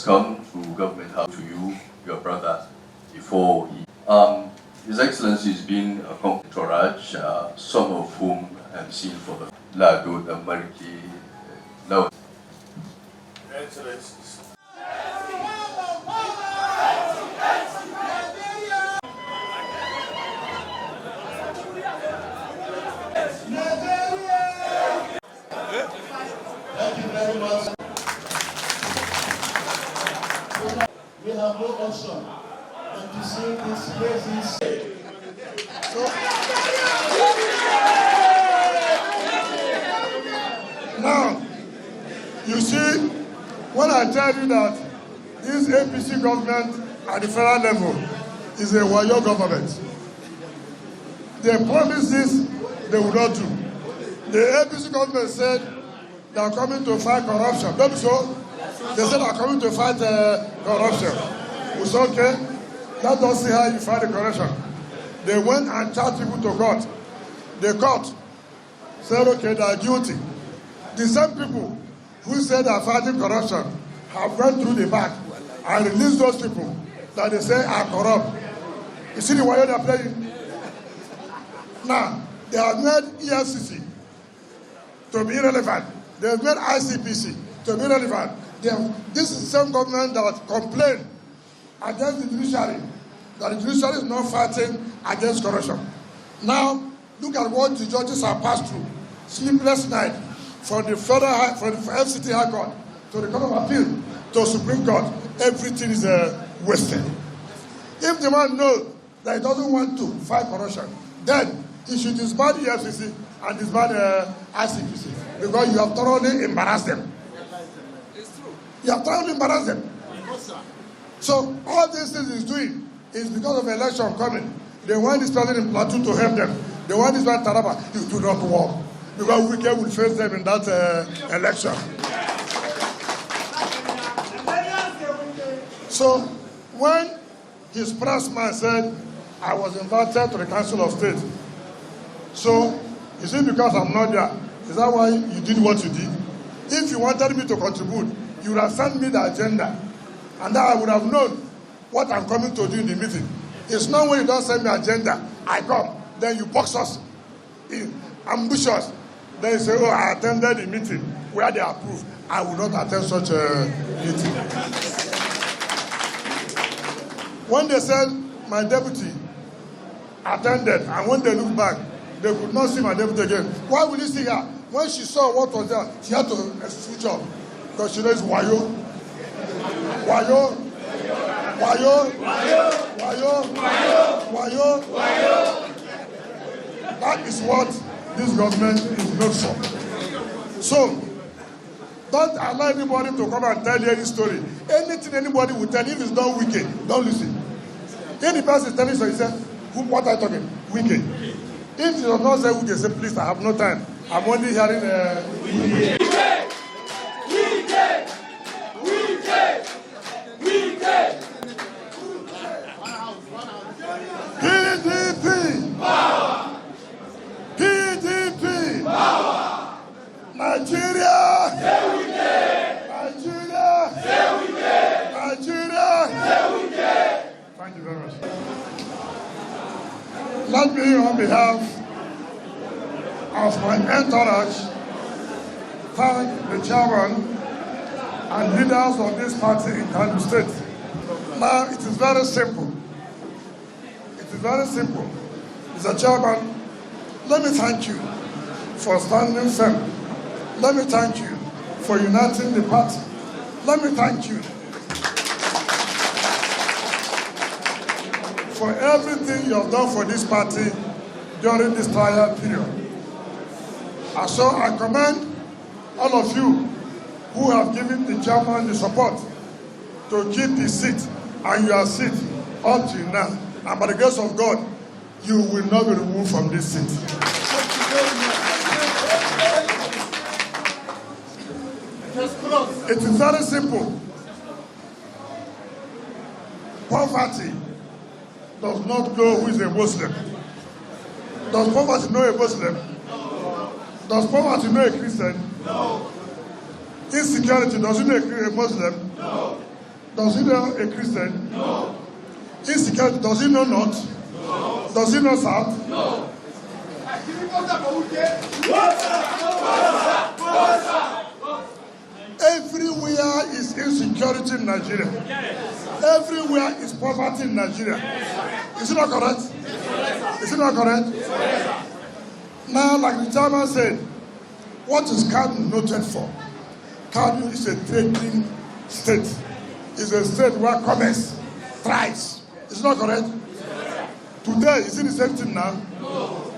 come to Government House to you, your brother, before he... His Excellency has been a entourage, some of whom I'm seeing for the Lado, the Mariki, now. Excellencies. Thank you very much. We have no option but to sing these praises. Now, you see, when I tell you that this APC government at the federal level is a Wayo government, they promised this, they will not do. The APC government said they are coming to fight corruption. Don't so? They said they are coming to fight corruption. We said, okay, let us see how you fight the corruption. They went and charged people to court. The court said, okay, they are guilty. The same people who said they are fighting corruption have went through the back and released those people that they say are corrupt. You see the way they are playing? Now, they have made EFCC to be irrelevant. They have made ICPC to be irrelevant. This is the same government that complained against the judiciary, that the judiciary is not fighting against corruption. Now, look at what the judges have passed through. Sleepless night from the federal, from the FCT High Court to the Court of Appeal to Supreme Court. Everything is wasted. If the man knows that he doesn't want to fight corruption, then he should disband the FCC and disband ICPC because you have thoroughly embarrassed them. It's true. You have thoroughly embarrassed them. So all these things he's doing is because of election coming. They want this person in Plateau to help them. They want this man Taraba. You do not work because Wike will face them in that election. So when his press man said, I was invited to the Council of State. So, is it because I'm not there? Is that why you did what you did? If you wanted me to contribute, you would have sent me the agenda. And then I would have known what I'm coming to do in the meeting. It's not when you don't send me agenda, I come. Then you box us, ambitious. Then you say, oh, I attended the meeting where they approved. I will not attend such a meeting. When they said my deputy attended, and when they look back, they could not see my deputy again. Why would you see her? When she saw what was there, she had to switch off. Because she knows Wayo. Wayo. Wayo. Wayo. Wayo. Wayo. That is what this government is known for. So, don't allow anybody to come and tell you any story. Anything anybody will tell you, if it's not wicked, don't listen. If the person is telling you, he says, what are you talking? Wicked. If you does not say wicked, say, please, I have no time. I'm only hearing wicked. Wicked. Wicked. Wicked. PDP. Power. PDP. Power. Nigeria. Say wicked. Nigeria. Say wicked. Nigeria. Say wicked. Thank you very much. Let me, on behalf of my entourage, thank the chairman and leaders of this party in Kano State. Now, it is very simple. It is very simple. Mr. Chairman, let me thank you for standing firm. Let me thank you for uniting the party. Let me thank you for everything you have done for this party during this trial period. And so I commend all of you who have given the chairman the support to keep the seat and your seat up till now. And by the grace of God, you will not be removed from this seat. It is very simple. Poverty does not know who is a Muslim. Does poverty know a Muslim? No. Does poverty know a Christian? No. Insecurity, does it know a Muslim? No. Does he know a Christian? No. Insecurity, does he know not? No. Does he know South? No. Everywhere is insecurity in Nigeria. Everywhere is poverty in Nigeria. Is it not correct? Is it not correct? Now, like the chairman said, what is Kano noted for? Kano is a trading state. It's a state where commerce thrives. Is it not correct? Today, is it the same thing now?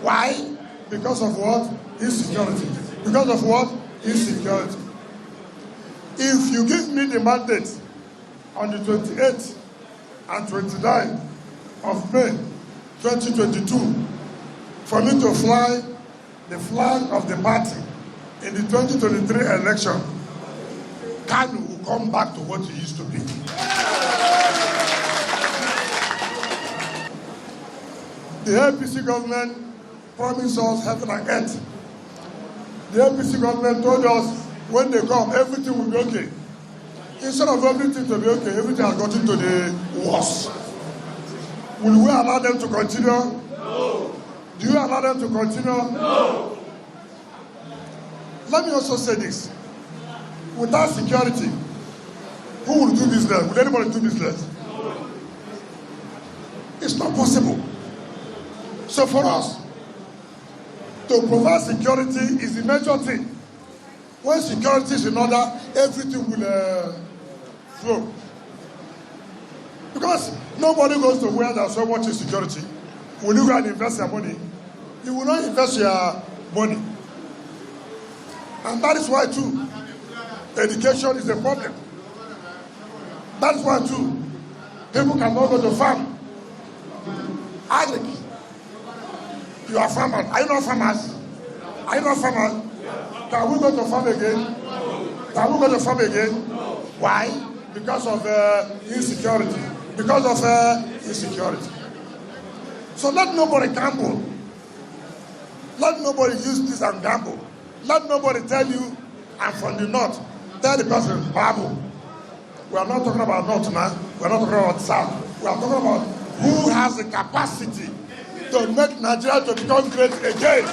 Why? Because of what? Insecurity. Because of what? Insecurity. If you give me the mandate on the 28th and 29th of May 2022 for me to fly the flag of the party in the 2023 election, Kano will come back to what it used to be. The APC government promised us heaven and earth. The APC government told us when they come, everything will be okay. Instead of everything to be okay, everything has gotten to the worst. Will we allow them to continue? No. Do you allow them to continue? No. Let me also say this. Without security, who will do business? Will anybody do business? No. It's not possible. So for us, to provide security is the major thing. When security is in order, everything will flow. Because nobody goes to where there's so much insecurity. Will you go and invest your money? You will not invest your money. And that is why too, education is a problem. That is why too, people cannot go to farm. Agric. You are farmers. Are you not farmers? Are you not farmers? Can we go to farm again? Can we go to farm again? Why? Because of insecurity. Because of insecurity. So let nobody gamble. Let nobody use this and gamble. Let nobody tell you, I'm from the north. Tell the person, Bible. We are not talking about north now. We are not talking about south. We are talking about who has the capacity to make Nigeria to become great again.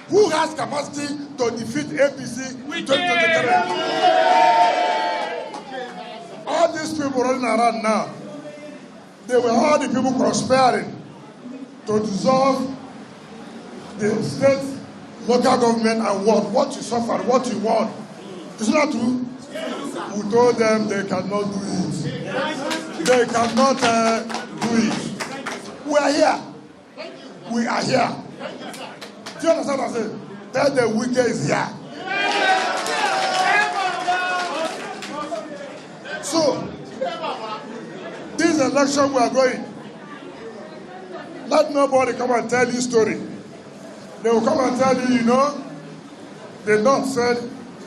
Who has capacity to defeat APC in 2023? All these people running around now, they were all the people conspiring to dissolve the state, local government, and what you suffer, what you want. Is it not true? We told them they cannot do it. They cannot do it. We are here. We are here. Do you understand what I say? Tell the wicked is here. So, this election we are going, let nobody come and tell you story. They will come and tell you, you know, the North said,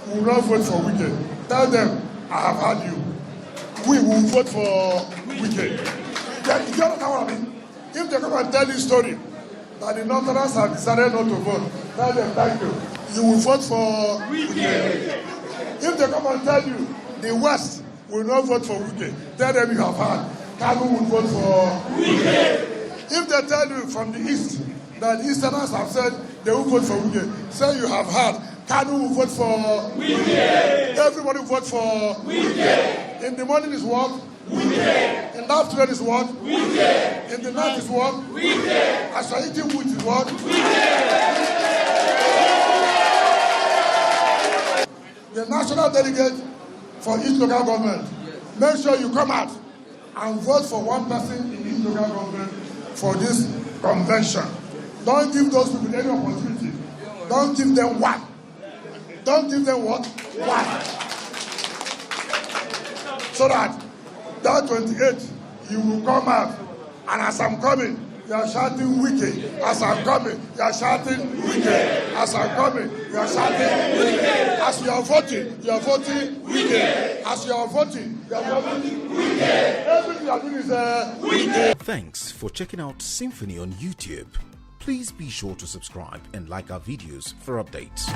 we will not vote for Wike. Tell them, I have heard you. We will vote for Wike. Do you understand what I mean? If they come and tell you story, that the Northerners have decided not to vote, tell them, thank you. You will vote for Wike. If they come and tell you, the West will not vote for Wike, tell them you have heard. Kano will vote for Wike. If they tell you from the East, that the Easterners have said they will vote for Wike, say you have heard, Kano will vote for Wike. Everybody will vote for Wike. In the morning is what? Wike. In the afternoon is what? Wike. In the night is what? Wike. As you are eating wheat is what? Wike. The national delegate for each local government, make sure you come out and vote for one person in each local government for this convention. Don't give those people any opportunity. Don't give them one. Don't give them what? One. So that 28th, you will come out, and as I'm coming, you are shouting Wike. As I'm coming, you are shouting Wike. As I'm coming, you are shouting Wike. As you are voting Wike. As you are voting, you are voting Wike. Everything you are doing is Wike. Thanks for checking out SYMFONI on YouTube. Please be sure to subscribe and like our videos for updates.